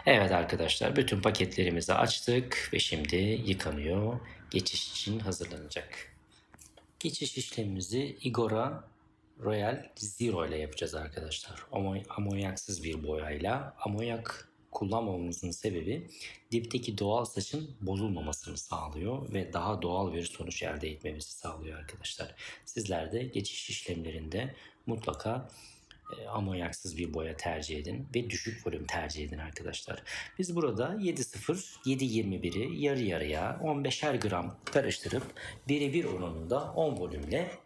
Evet arkadaşlar, bütün paketlerimizi açtık ve şimdi yıkanıyor. Geçiş için hazırlanacak. Geçiş işlemimizi Igora Royal Zero ile yapacağız arkadaşlar. Amonyaksız bir boyayla. Amonyak kullanmamamızın sebebi dipteki doğal saçın bozulmamasını sağlıyor ve daha doğal bir sonuç elde etmemizi sağlıyor arkadaşlar. Sizler de geçiş işlemlerinde mutlaka amonyaksız bir boya tercih edin ve düşük volüm tercih edin arkadaşlar. Biz burada 7.0, 7.21'i yarı yarıya 15'er gram karıştırıp birebir oranında 10 volümle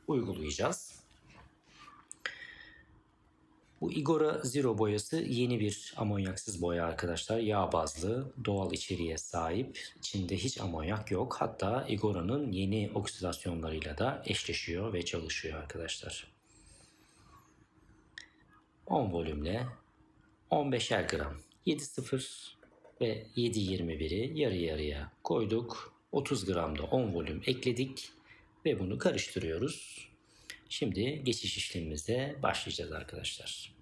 uygulayacağız. Bu Igora Zero boyası yeni bir amonyaksız boya arkadaşlar. Yağ bazlı, doğal içeriğe sahip. İçinde hiç amonyak yok. Hatta Igora'nın yeni oksidasyonlarıyla da eşleşiyor ve çalışıyor arkadaşlar. 10 volümle 15'er gram 7.0 ve 7.21'i yarı yarıya koyduk. 30 gram da 10 volüm ekledik ve bunu karıştırıyoruz. Şimdi geçiş işlemimize başlayacağız arkadaşlar.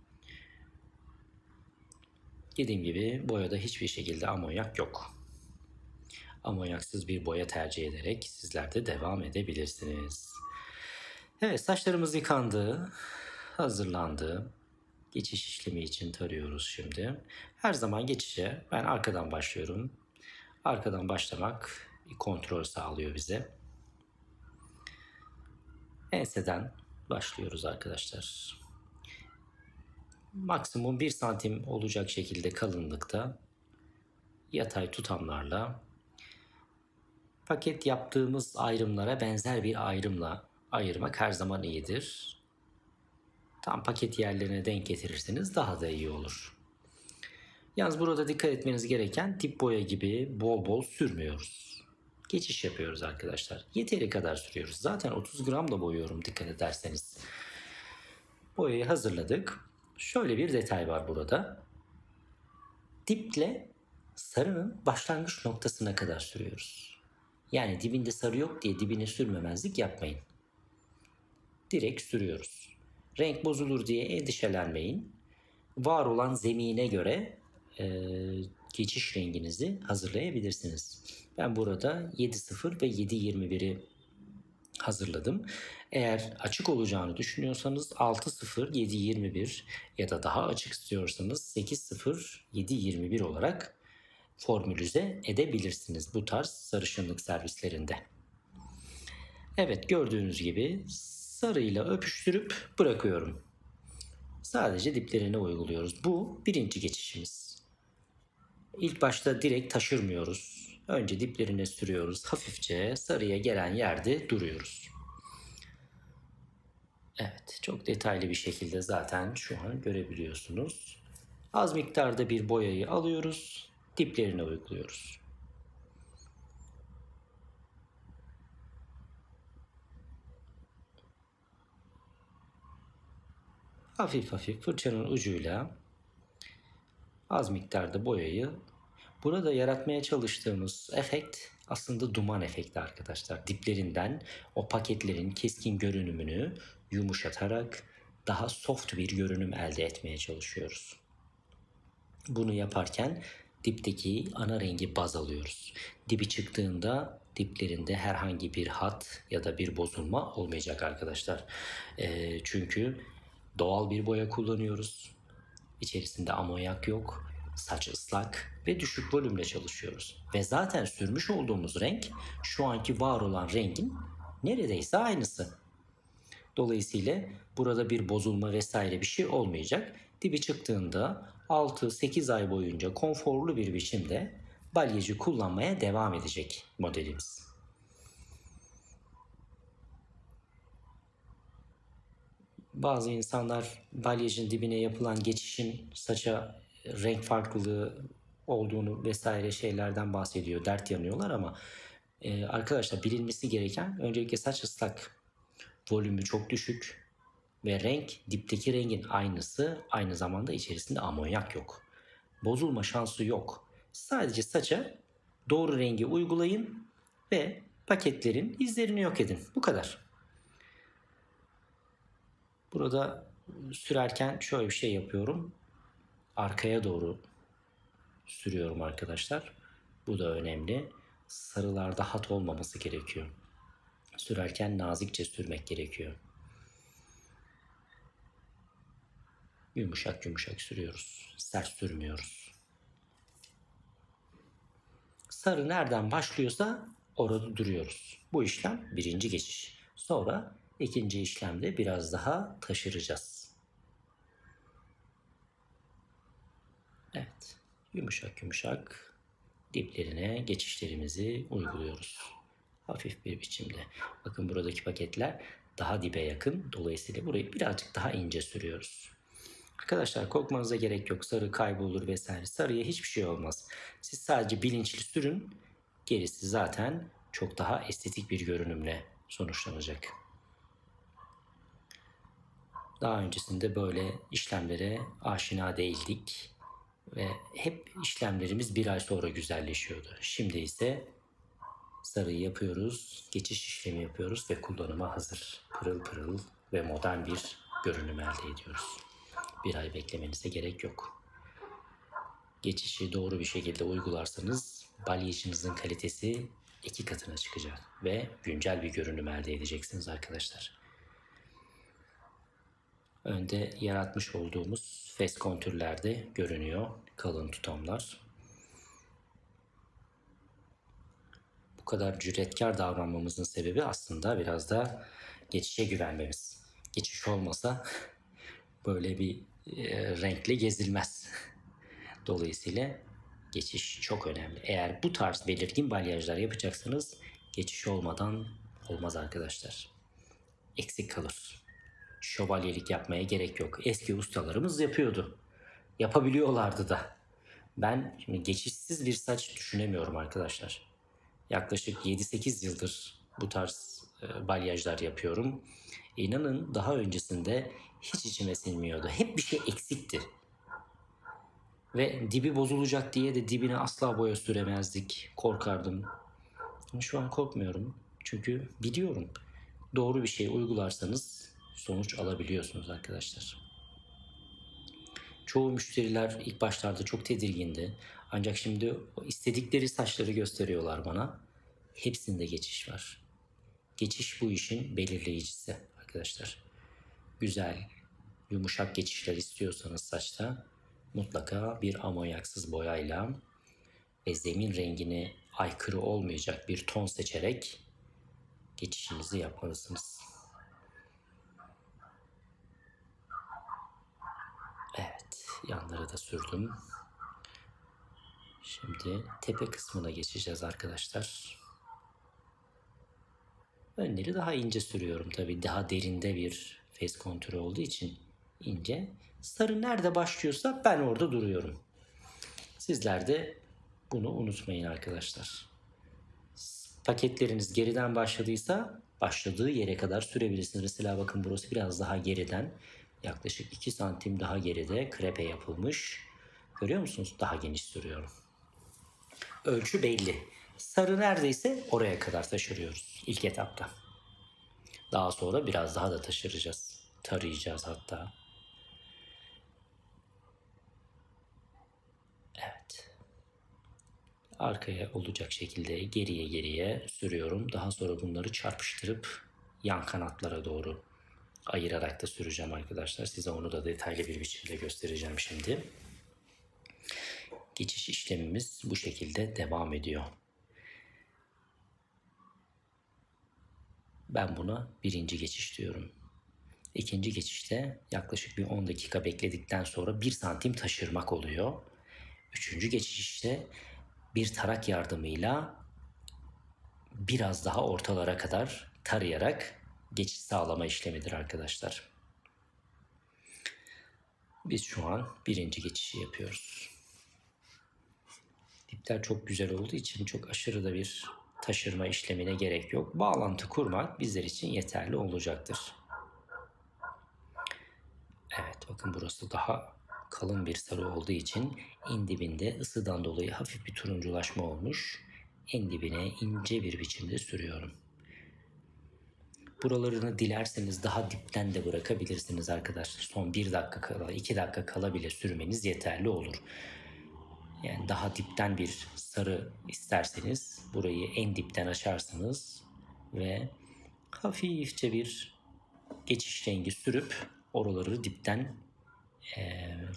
Dediğim gibi boyada hiçbir şekilde amonyak yok. Amonyaksız bir boya tercih ederek sizler de devam edebilirsiniz. Evet, saçlarımız yıkandı, hazırlandı. Geçiş işlemi için tarıyoruz şimdi. Her zaman geçişe ben arkadan başlıyorum. Arkadan başlamak bir kontrol sağlıyor bize. Enseden başlıyoruz arkadaşlar. Maksimum 1 santim olacak şekilde kalınlıkta yatay tutamlarla paket yaptığımız ayrımlara benzer bir ayrımla ayırmak her zaman iyidir. Tam paket yerlerine denk getirirseniz daha da iyi olur. Yalnız burada dikkat etmeniz gereken dip boya gibi bol bol sürmüyoruz. Geçiş yapıyoruz arkadaşlar. Yeteri kadar sürüyoruz. Zaten 30 gram da boyuyorum dikkat ederseniz. Boyayı hazırladık. Şöyle bir detay var burada. Diple sarının başlangıç noktasına kadar sürüyoruz. Yani dibinde sarı yok diye dibine sürmemezlik yapmayın. Direkt sürüyoruz. Renk bozulur diye endişelenmeyin. Var olan zemine göre geçiş renginizi hazırlayabilirsiniz. Ben burada 7.0 ve 7.21'i hazırladım. Eğer açık olacağını düşünüyorsanız 6.0, 7.21 ya da daha açık istiyorsanız 8.0, 7.21 olarak formülize edebilirsiniz bu tarz sarışınlık servislerinde. Evet, gördüğünüz gibi sarıyla öpüştürüp bırakıyorum. Sadece diplerine uyguluyoruz. Bu birinci geçişimiz. İlk başta direkt taşırmıyoruz. Önce diplerine sürüyoruz. Hafifçe sarıya gelen yerde duruyoruz. Evet, çok detaylı bir şekilde zaten şu an görebiliyorsunuz. Az miktarda bir boyayı alıyoruz. Diplerine uyguluyoruz. Hafif hafif fırçanın ucuyla az miktarda boyayı, burada yaratmaya çalıştığımız efekt aslında duman efekti arkadaşlar. Diplerinden o paketlerin keskin görünümünü yumuşatarak daha soft bir görünüm elde etmeye çalışıyoruz. Bunu yaparken dipteki ana rengi baz alıyoruz. Dibi çıktığında diplerinde herhangi bir hat ya da bir bozulma olmayacak arkadaşlar. Çünkü doğal bir boya kullanıyoruz. İçerisinde amonyak yok, saç ıslak ve düşük volümle çalışıyoruz. Ve zaten sürmüş olduğumuz renk şu anki var olan rengin neredeyse aynısı. Dolayısıyla burada bir bozulma vesaire bir şey olmayacak. Dibi çıktığında 6-8 ay boyunca konforlu bir biçimde balyajı kullanmaya devam edecek modelimiz. Bazı insanlar balyajın dibine yapılan geçişin saça renk farklılığı olduğunu vesaire şeylerden bahsediyor, dert yanıyorlar ama arkadaşlar bilinmesi gereken öncelikle saç ıslak, volümü çok düşük ve renk dipteki rengin aynısı, aynı zamanda içerisinde amonyak yok. Bozulma şansı yok. Sadece saça doğru rengi uygulayın ve paketlerin izlerini yok edin. Bu kadar. Burada sürerken şöyle bir şey yapıyorum. Arkaya doğru sürüyorum arkadaşlar. Bu da önemli. Sarılarda hat olmaması gerekiyor. Sürerken nazikçe sürmek gerekiyor. Yumuşak yumuşak sürüyoruz. Sert sürmüyoruz. Sarı nereden başlıyorsa orada duruyoruz. Bu işlem birinci geçiş. Sonra ikinci işlemde biraz daha taşıracağız. Evet. Yumuşak yumuşak diplerine geçişlerimizi uyguluyoruz. Hafif bir biçimde. Bakın buradaki paketler daha dibe yakın. Dolayısıyla burayı birazcık daha ince sürüyoruz. Arkadaşlar korkmanıza gerek yok. Sarı kaybolur vesaire. Sarıya hiçbir şey olmaz. Siz sadece bilinçli sürün. Gerisi zaten çok daha estetik bir görünümle sonuçlanacak. Daha öncesinde böyle işlemlere aşina değildik. Ve hep işlemlerimiz bir ay sonra güzelleşiyordu. Şimdi ise sarıyı yapıyoruz, geçiş işlemi yapıyoruz ve kullanıma hazır. Pırıl pırıl ve modern bir görünüm elde ediyoruz. Bir ay beklemenize gerek yok. Geçişi doğru bir şekilde uygularsanız balyajınızın kalitesi 2 katına çıkacak ve güncel bir görünüm elde edeceksiniz arkadaşlar. Önde yaratmış olduğumuz fes kontürlerde görünüyor kalın tutamlar. Bu kadar cüretkar davranmamızın sebebi aslında biraz da geçişe güvenmemiz. Geçiş olmasa böyle bir renkle gezilmez. Dolayısıyla geçiş çok önemli. Eğer bu tarz belirgin balyajlar yapacaksanız geçiş olmadan olmaz arkadaşlar. Eksik kalır. Şövalyelik yapmaya gerek yok. Eski ustalarımız yapıyordu. Yapabiliyorlardı da. Ben şimdi geçişsiz bir saç düşünemiyorum arkadaşlar. Yaklaşık 7-8 yıldır bu tarz balyajlar yapıyorum. İnanın daha öncesinde hiç içime sinmiyordu. Hep bir şey eksikti. Ve dibi bozulacak diye de dibine asla boya süremezdik. Korkardım. Şu an korkmuyorum. Çünkü biliyorum. Doğru bir şey uygularsanız sonuç alabiliyorsunuz arkadaşlar. Çoğu müşteriler ilk başlarda çok tedirgindi. Ancak şimdi istedikleri saçları gösteriyorlar bana. Hepsinde geçiş var. Geçiş bu işin belirleyicisi arkadaşlar. Güzel, yumuşak geçişler istiyorsanız saçta mutlaka bir amonyaksız boyayla ve zemin rengine aykırı olmayacak bir ton seçerek geçişinizi yapmalısınız. Evet, yanları da sürdüm. Şimdi tepe kısmına geçeceğiz arkadaşlar. Önleri daha ince sürüyorum tabii. Daha derinde bir fes kontürü olduğu için ince. Sarı nerede başlıyorsa ben orada duruyorum. Sizler de bunu unutmayın arkadaşlar. Paketleriniz geriden başladıysa başladığı yere kadar sürebilirsiniz. Mesela bakın burası biraz daha geriden. Yaklaşık 2 santim daha geride krepe yapılmış. Görüyor musunuz? Daha geniş sürüyorum. Ölçü belli. Sarı neredeyse oraya kadar taşırıyoruz ilk etapta. Daha sonra biraz daha da taşıracağız. Tarayacağız hatta. Evet. Arkaya olacak şekilde geriye geriye sürüyorum. Daha sonra bunları çarpıştırıp yan kanatlara doğru ayırarak da süreceğim arkadaşlar. Size onu da detaylı bir biçimde göstereceğim şimdi. Geçiş işlemimiz bu şekilde devam ediyor. Ben buna birinci geçiş diyorum. İkinci geçişte yaklaşık bir 10 dakika bekledikten sonra 1 santim taşırmak oluyor. Üçüncü geçişte bir tarak yardımıyla biraz daha ortalara kadar tarayarak geçiş sağlama işlemidir arkadaşlar. Biz şu an birinci geçişi yapıyoruz. Dipler çok güzel olduğu için çok aşırı da bir taşırma işlemine gerek yok. Bağlantı kurmak bizler için yeterli olacaktır. Evet, bakın burası daha kalın bir sarı olduğu için en dibinde ısıdan dolayı hafif bir turunculaşma olmuş. En dibine ince bir biçimde sürüyorum. Buralarını dilerseniz daha dipten de bırakabilirsiniz arkadaşlar. Son 1 dakika kala, 2 dakika kala bile sürmeniz yeterli olur. Yani daha dipten bir sarı isterseniz burayı en dipten açarsınız ve hafifçe bir geçiş rengi sürüp oraları dipten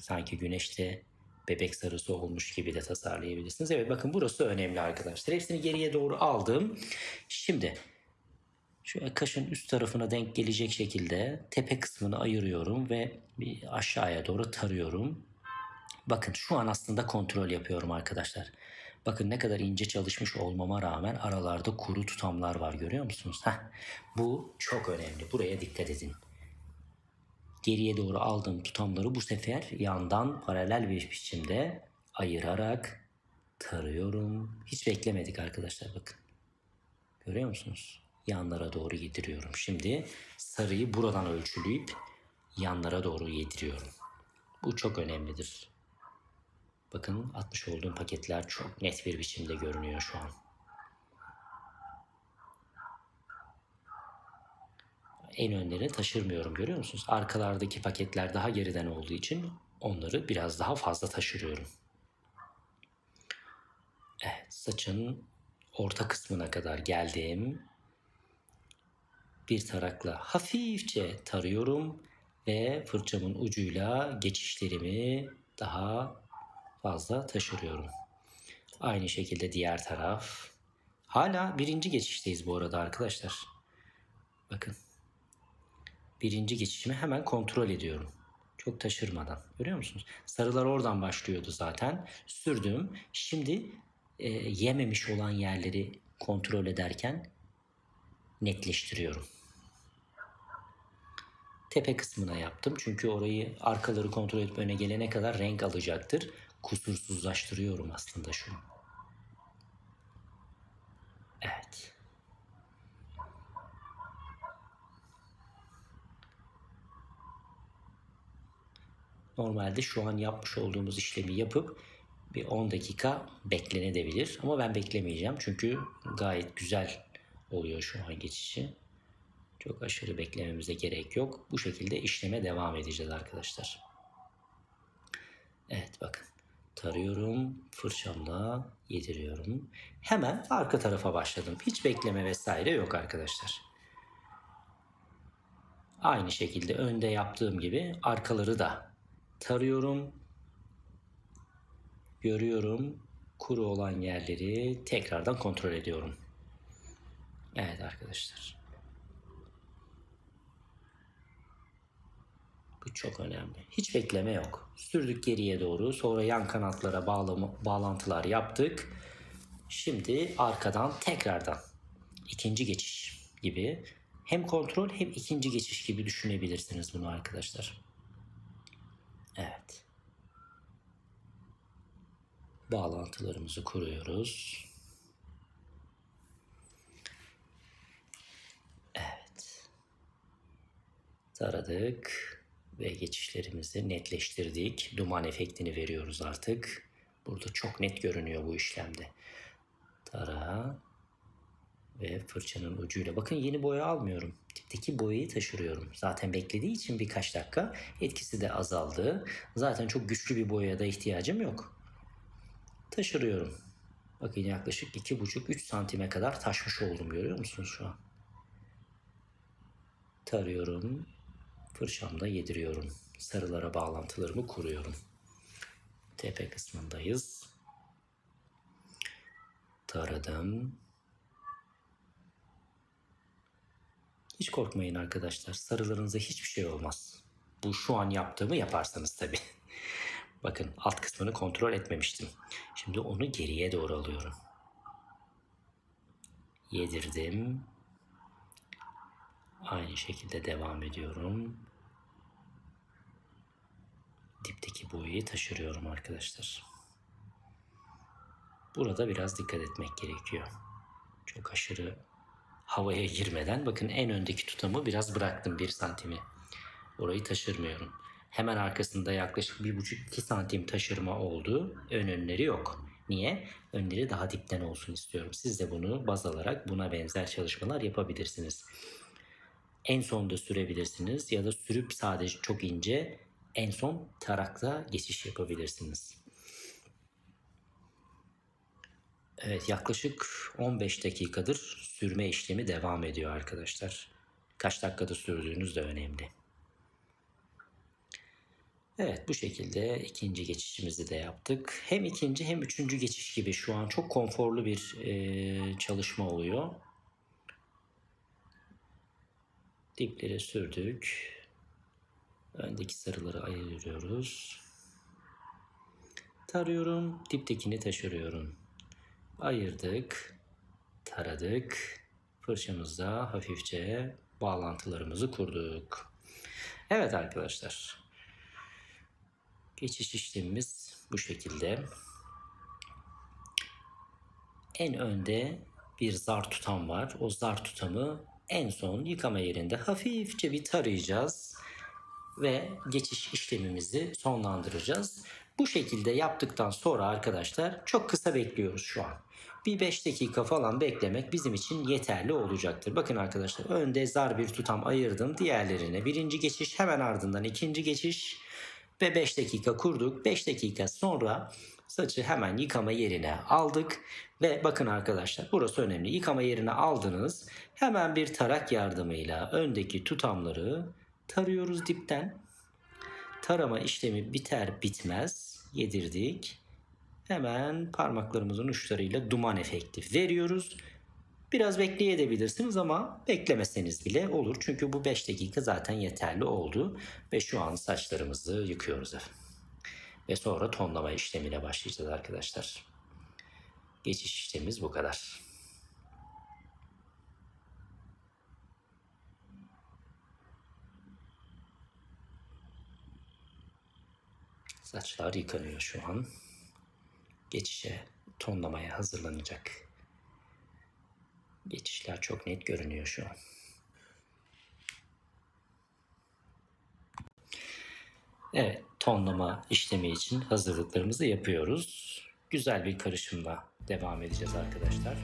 sanki güneşte bebek sarısı olmuş gibi de tasarlayabilirsiniz. Evet, bakın burası önemli arkadaşlar. Hepsini geriye doğru aldım. Şimdi şöyle kaşın üst tarafına denk gelecek şekilde tepe kısmını ayırıyorum ve bir aşağıya doğru tarıyorum. Bakın şu an aslında kontrol yapıyorum arkadaşlar. Bakın ne kadar ince çalışmış olmama rağmen aralarda kuru tutamlar var, görüyor musunuz? Bu çok önemli. Buraya dikkat edin. Geriye doğru aldığım tutamları bu sefer yandan paralel bir biçimde ayırarak tarıyorum. Hiç beklemedik arkadaşlar, bakın. Görüyor musunuz? Yanlara doğru yediriyorum. Şimdi sarıyı buradan ölçüleyip yanlara doğru yediriyorum. Bu çok önemlidir. Bakın atmış olduğum paketler çok net bir biçimde görünüyor şu an. En önlerini taşırmıyorum, görüyor musunuz? Arkalardaki paketler daha geriden olduğu için onları biraz daha fazla taşırıyorum. Evet, saçın orta kısmına kadar geldim. Bir tarakla hafifçe tarıyorum ve fırçamın ucuyla geçişlerimi daha fazla taşırıyorum. Aynı şekilde diğer taraf. Hala birinci geçişteyiz bu arada arkadaşlar. Bakın. Birinci geçişimi hemen kontrol ediyorum. Çok taşırmadan. Görüyor musunuz? Sarılar oradan başlıyordu zaten. Sürdüm. Şimdi yememiş olan yerleri kontrol ederken netleştiriyorum. Tepe kısmına yaptım. Çünkü orayı, arkaları kontrol edip öne gelene kadar renk alacaktır. Kusursuzlaştırıyorum aslında şunu. Evet. Normalde şu an yapmış olduğumuz işlemi yapıp bir 10 dakika beklenebilir. Ama ben beklemeyeceğim. Çünkü gayet güzel oluyor şu an geçişi. Çok aşırı beklememize gerek yok. Bu şekilde işleme devam edeceğiz arkadaşlar. Evet, bakın. Tarıyorum, fırçamla yediriyorum. Hemen arka tarafa başladım. Hiç bekleme vesaire yok arkadaşlar. Aynı şekilde önde yaptığım gibi arkaları da tarıyorum. Görüyorum. Kuru olan yerleri tekrardan kontrol ediyorum. Evet arkadaşlar. Bu çok önemli. Hiç bekleme yok. Sürdük geriye doğru. Sonra yan kanatlara bağlantılar yaptık. Şimdi arkadan tekrardan ikinci geçiş gibi, hem kontrol hem ikinci geçiş gibi düşünebilirsiniz bunu arkadaşlar. Evet. Bağlantılarımızı kuruyoruz. Evet. Taradık ve geçişlerimizi netleştirdik. Duman efektini veriyoruz artık. Burada çok net görünüyor bu işlemde. Tara ve fırçanın ucuyla. Bakın, yeni boya almıyorum. Dipteki boyayı taşırıyorum. Zaten beklediği için birkaç dakika etkisi de azaldı. Zaten çok güçlü bir boyaya da ihtiyacım yok. Taşırıyorum. Bakın, yaklaşık 2,5-3 santime kadar taşmış oldum, görüyor musunuz şu an? Tarıyorum. Fırçamda yediriyorum. Sarılara bağlantılarımı kuruyorum. Tepe kısmındayız. Taradım. Hiç korkmayın arkadaşlar. Sarılarınıza hiçbir şey olmaz. Bu şu an yaptığımı yaparsanız tabii. Bakın, alt kısmını kontrol etmemiştim. Şimdi onu geriye doğru alıyorum. Yedirdim. Aynı şekilde devam ediyorum. Dipteki boyayı taşırıyorum arkadaşlar. Burada biraz dikkat etmek gerekiyor. Çok aşırı havaya girmeden. Bakın, en öndeki tutamı biraz bıraktım, 1 santimi. Orayı taşırmıyorum. Hemen arkasında yaklaşık 1,5-2 santim taşırma oldu. Önleri yok. Niye? Önleri daha dipten olsun istiyorum. Siz de bunu baz alarak buna benzer çalışmalar yapabilirsiniz. En son da sürebilirsiniz ya da sürüp sadece çok ince en son tarakla geçiş yapabilirsiniz. Evet, yaklaşık 15 dakikadır sürme işlemi devam ediyor arkadaşlar. Kaç dakikada sürdüğünüz de önemli. Evet, bu şekilde ikinci geçişimizi de yaptık. Hem ikinci hem üçüncü geçiş gibi şu an çok konforlu bir çalışma oluyor. Dipleri sürdük. Öndeki sarıları ayırıyoruz. Tarıyorum, diptekini taşırıyorum. Ayırdık, taradık. Fırçamızda hafifçe bağlantılarımızı kurduk. Evet arkadaşlar. Geçiş işlemimiz bu şekilde. En önde bir zar tutam var. O zar tutamı en son yıkama yerinde hafifçe bir tarayacağız ve geçiş işlemimizi sonlandıracağız. Bu şekilde yaptıktan sonra arkadaşlar çok kısa bekliyoruz şu an. Bir 5 dakika falan beklemek bizim için yeterli olacaktır. Bakın arkadaşlar, önde zar bir tutam ayırdım. Diğerlerine birinci geçiş, hemen ardından ikinci geçiş ve 5 dakika kurduk. 5 dakika sonra saçı hemen yıkama yerine aldık. Ve bakın arkadaşlar, burası önemli. Yıkama yerine aldınız. Hemen bir tarak yardımıyla öndeki tutamları tarıyoruz dipten. Tarama işlemi biter bitmez yedirdik. Hemen parmaklarımızın uçlarıyla duman efekti veriyoruz. Biraz bekleyebilirsiniz ama beklemeseniz bile olur. Çünkü bu 5 dakika zaten yeterli oldu. Ve şu an saçlarımızı yıkıyoruz efendim. Ve sonra tonlama işlemine başlayacağız arkadaşlar. Geçiş işlemimiz bu kadar. Saçlar yıkanıyor şu an. Geçişe, tonlamaya hazırlanacak. Geçişler çok net görünüyor şu an. Evet, tonlama işlemi için hazırlıklarımızı yapıyoruz. Güzel bir karışımla devam edeceğiz arkadaşlar.